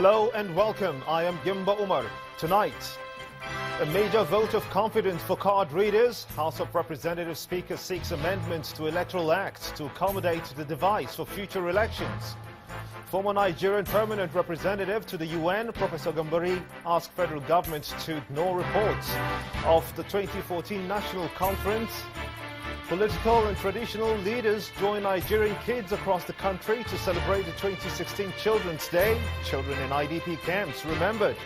Hello and welcome. I am Gimba Umar. Tonight, a major vote of confidence for card readers. House of Representatives Speaker seeks amendments to Electoral Act to accommodate the device for future elections. Former Nigerian permanent representative to the UN, Professor Buhari, asked federal government to ignore reports of the 2014 National Conference. Political and traditional leaders join Nigerian kids across the country to celebrate the 2016 Children's Day. Children in IDP camps remembered.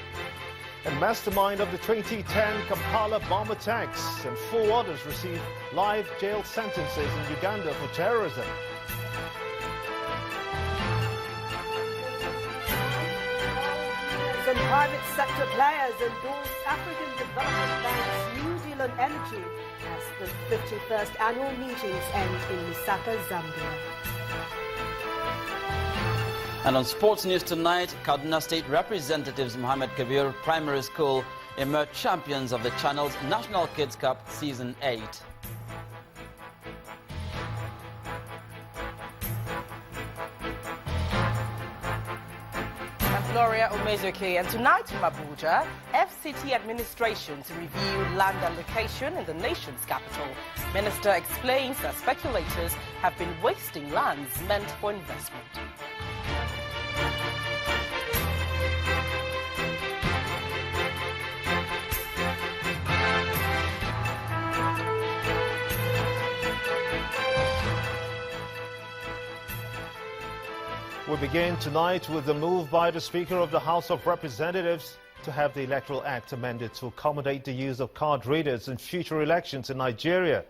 And mastermind of the 2010 Kampala bomb attacks and 4 others received life jail sentences in Uganda for terrorism. And private sector players endorse African Development Bank's New Deal on energy as the 51st annual meetings end in Lusaka, Zambia. And on sports news tonight, Kaduna State representatives Mohammed Kabir Primary School emerged champions of the Channel's National Kids Cup Season 8. Gloria Umezoke, and tonight from Abuja, FCT administration to review land allocation in the nation's capital. Minister explains that speculators have been wasting lands meant for investment. We begin tonight with the move by the Speaker of the House of Representatives to have the Electoral Act amended to accommodate the use of card readers in future elections in Nigeria.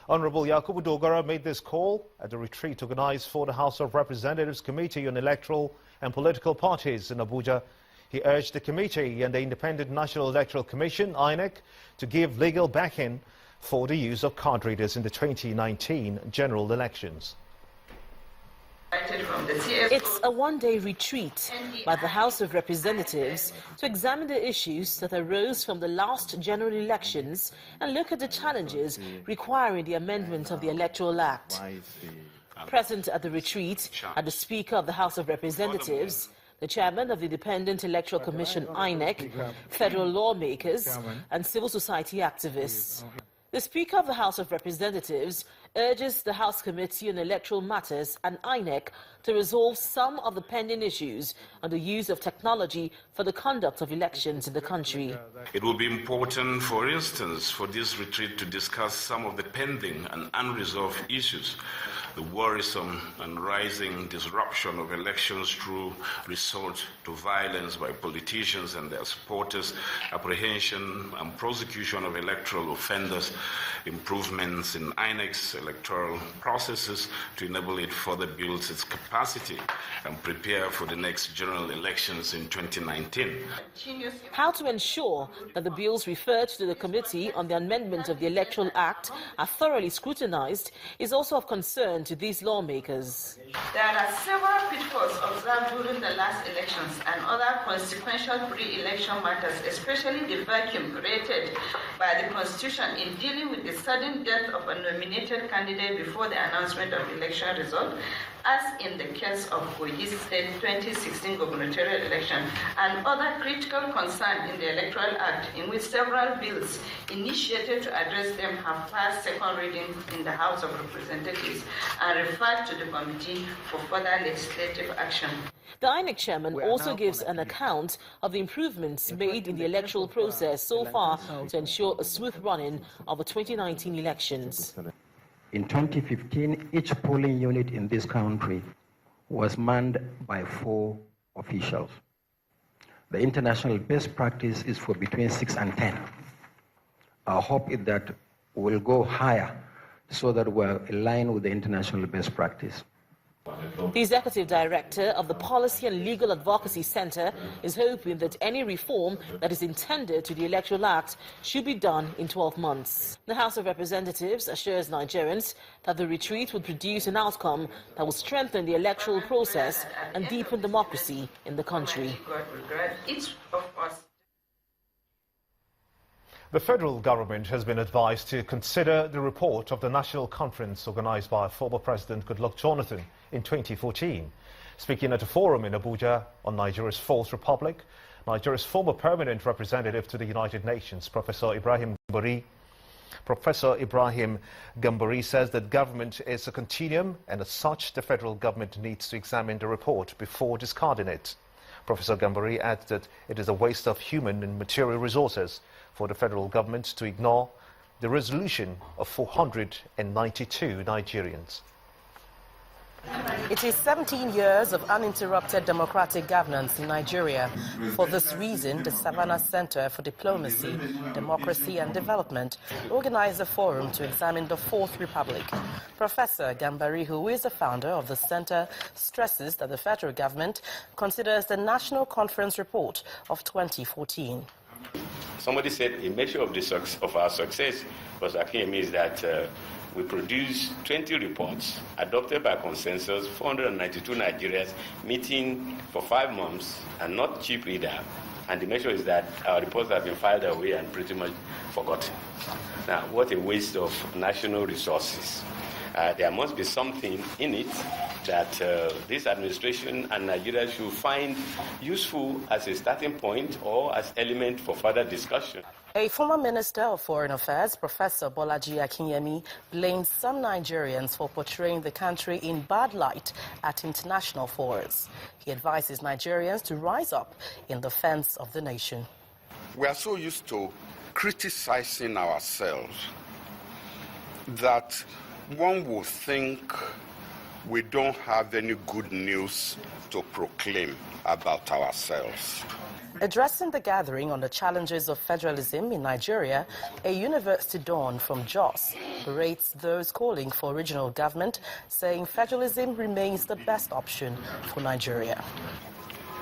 Honorable Yakubu Dogara made this call at a retreat organized for the House of Representatives Committee on Electoral and Political Parties in Abuja. He urged the committee and the Independent National Electoral Commission, INEC, to give legal backing for the use of card readers in the 2019 general elections. It's a one-day retreat by the House of Representatives to examine the issues that arose from the last general elections and look at the challenges requiring the amendment of the Electoral Act. Present at the retreat are the Speaker of the House of Representatives, the Chairman of the Independent Electoral Commission, INEC, federal lawmakers, and civil society activists. The Speaker of the House of Representatives urges the House Committee on Electoral Matters and INEC to resolve some of the pending issues on the use of technology for the conduct of elections in the country. It will be important, for instance, for this retreat to discuss some of the pending and unresolved issues, the worrisome and rising disruption of elections through resort to violence by politicians and their supporters, apprehension and prosecution of electoral offenders, improvements in INEC's electoral processes to enable it further build its capacity and prepare for the next general elections in 2019. How to ensure that the bills referred to the Committee on the Amendment of the Electoral Act are thoroughly scrutinized is also of concern to these lawmakers. There are several pitfalls observed during the last elections and other consequential pre-election matters, especially the vacuum created by the Constitution in dealing with the sudden death of a nominated candidate before the announcement of election result, as in the case of Kogi State 2016 gubernatorial election, and other critical concerns in the Electoral Act, in which several bills initiated to address them have passed second reading in the House of Representatives and referred to the committee for further legislative action. The INEC chairman also gives an account of the improvements made in the electoral process so far to ensure a smooth running of the 2019 elections. In 2015, each polling unit in this country was manned by 4 officials. The international best practice is for between 6 and 10. Our hope is that we'll go higher so that we're aligned with the international best practice. The executive director of the Policy and Legal Advocacy Center is hoping that any reform that is intended to the Electoral Act should be done in 12 months. The House of Representatives assures Nigerians that the retreat would produce an outcome that will strengthen the electoral process and deepen democracy in the country. The federal government has been advised to consider the report of the national conference organized by former President Goodluck Jonathan in 2014. Speaking at a forum in Abuja on Nigeria's Fourth Republic, Nigeria's former permanent representative to the United Nations, Professor Ibrahim Gambari says that government is a continuum, and as such, the federal government needs to examine the report before discarding it. Professor Gambari adds that it is a waste of human and material resources for the federal government to ignore the resolution of 492 Nigerians. It is 17 years of uninterrupted democratic governance in Nigeria. For this reason, the Savannah Center for Diplomacy, Democracy and Development organized a forum to examine the Fourth Republic. Professor Gambari, who is the founder of the center, stresses that the federal government considers the National Conference report of 2014. Somebody said a measure of our success, Professor Akinyemi, is that we produced 20 reports adopted by consensus, 492 Nigerians meeting for 5 months and not cheap reader. And the measure is that our reports have been filed away and pretty much forgotten. Now, what a waste of national resources. There must be something in it that this administration and Nigeria should find useful as a starting point or as element for further discussion. A former Minister of Foreign Affairs, Professor Bolaji Akinyemi, blames some Nigerians for portraying the country in bad light at international forums. He advises Nigerians to rise up in defense of the nation. We are so used to criticizing ourselves that one would think we don't have any good news to proclaim about ourselves. Addressing the gathering on the challenges of federalism in Nigeria, a university don from Jos berates those calling for regional government, saying federalism remains the best option for Nigeria.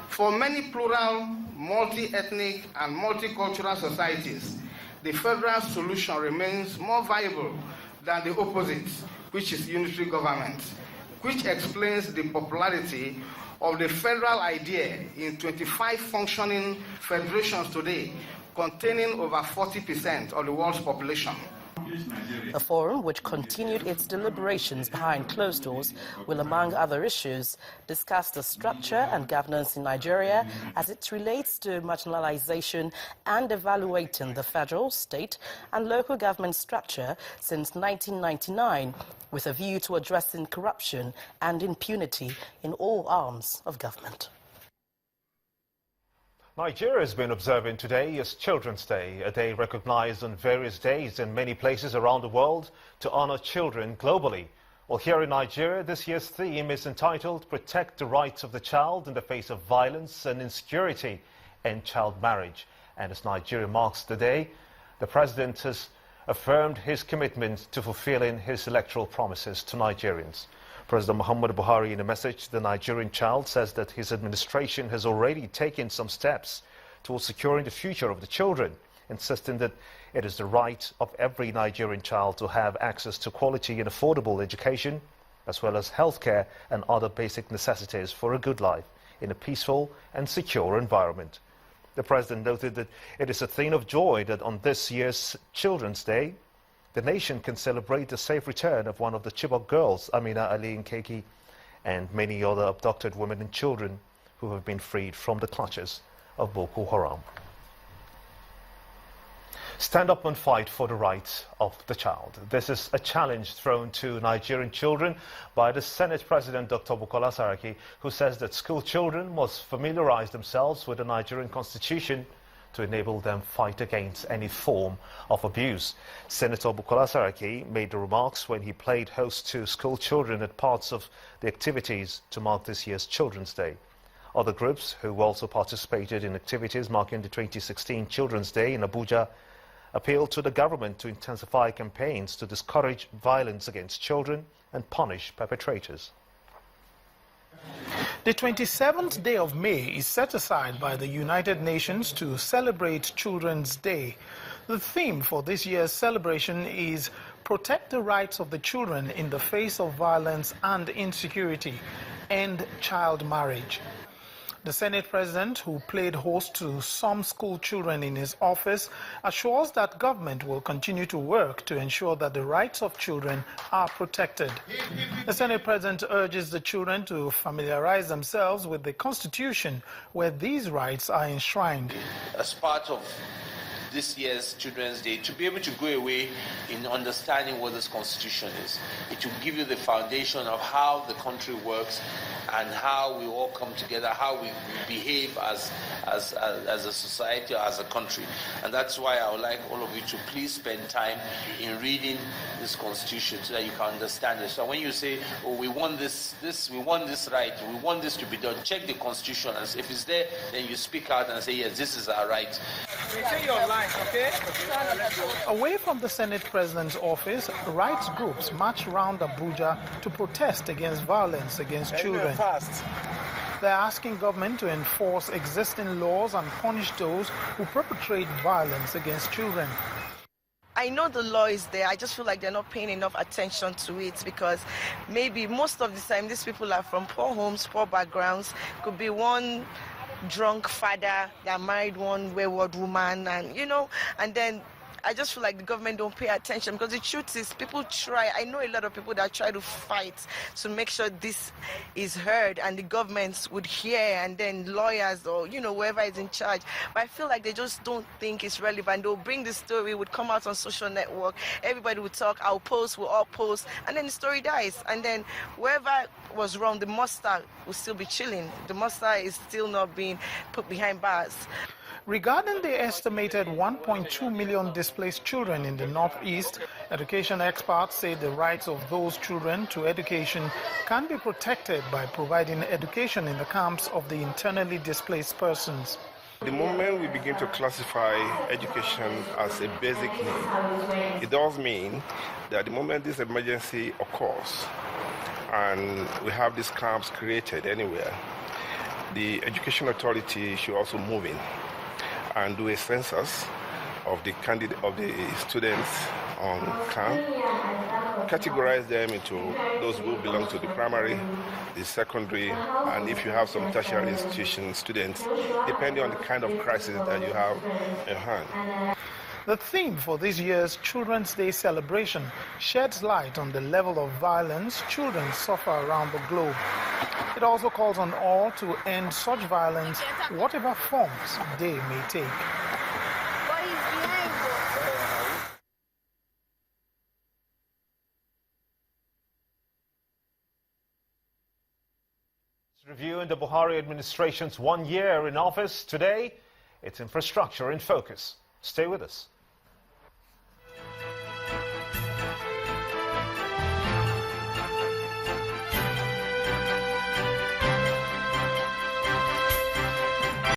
For many plural, multi-ethnic and multicultural societies, the federal solution remains more viable than the opposite, which is unitary government, which explains the popularity of the federal idea in 25 functioning federations today, containing over 40% of the world's population. The forum, which continued its deliberations behind closed doors, will, among other issues, discuss the structure and governance in Nigeria as it relates to marginalization and evaluating the federal, state and local government structure since 1999, with a view to addressing corruption and impunity in all arms of government. Nigeria has been observing today as Children's Day, a day recognized on various days in many places around the world to honor children globally. Well, here in Nigeria, this year's theme is entitled Protect the Rights of the Child in the Face of Violence and Insecurity and Child Marriage. And as Nigeria marks the day, the president has affirmed his commitment to fulfilling his electoral promises to Nigerians. President Muhammadu Buhari, in a message to the Nigerian child, says that his administration has already taken some steps towards securing the future of the children, insisting that it is the right of every Nigerian child to have access to quality and affordable education, as well as healthcare and other basic necessities for a good life in a peaceful and secure environment. The president noted that it is a thing of joy that on this year's Children's Day, the nation can celebrate the safe return of one of the Chibok girls, Amina Ali Nkeki, and many other abducted women and children who have been freed from the clutches of Boko Haram. Stand up and fight for the rights of the child. This is a challenge thrown to Nigerian children by the Senate President Dr. Bukola Saraki, who says that school children must familiarize themselves with the Nigerian Constitution to enable them fight against any form of abuse. Senator Bukola Saraki made the remarks when he played host to school children at parts of the activities to mark this year's Children's Day. Other groups who also participated in activities marking the 2016 Children's Day in Abuja appealed to the government to intensify campaigns to discourage violence against children and punish perpetrators. The 27th day of May is set aside by the United Nations to celebrate Children's Day. The theme for this year's celebration is Protect the Rights of the Children in the Face of Violence and Insecurity, End Child Marriage. The Senate President, who played host to some school children in his office, assures that government will continue to work to ensure that the rights of children are protected. The Senate President urges the children to familiarize themselves with the Constitution, where these rights are enshrined. As part of this year's Children's Day, to be able to go away in understanding what this Constitution is. It will give you the foundation of how the country works and how we all come together, how we behave as a society or as a country. And that's why I would like all of you to please spend time in reading this Constitution so that you can understand it. So when you say, oh, we want this, we want this right, we want this to be done, check the Constitution, and if it's there, then you speak out and say, yes, this is our right. Okay. Away from the Senate President's office, rights groups march around Abuja to protest against violence against children. They're asking government to enforce existing laws and punish those who perpetrate violence against children. I know the law is there. I just feel like they're not paying enough attention to it because maybe most of the time these people are from poor homes, poor backgrounds. Could be one drunk father that married one wayward woman, and then I just feel like the government don't pay attention because the truth is people try. I know a lot of people that try to fight to make sure this is heard and the governments would hear, and then lawyers or whoever is in charge. But I feel like they just don't think it's relevant. They'll bring the story, would come out on social network, everybody would talk, I'll post, we'll all post, and then the story dies. And then whoever was wrong, the monster will still be chilling. The monster is still not being put behind bars. Regarding the estimated 1.2 million displaced children in the Northeast, education experts say the rights of those children to education can be protected by providing education in the camps of the internally displaced persons. The moment we begin to classify education as a basic need, it does mean that the moment this emergency occurs and we have these camps created anywhere, the Education Authority should also move in and do a census of the students on camp, categorize them into those who belong to the primary, the secondary, and if you have some tertiary institution students, depending on the kind of crisis that you have in hand. The theme for this year's Children's Day celebration sheds light on the level of violence children suffer around the globe. It also calls on all to end such violence, whatever forms they may take. Reviewing the Buhari administration's 1 year in office today, it's infrastructure in focus. Stay with us.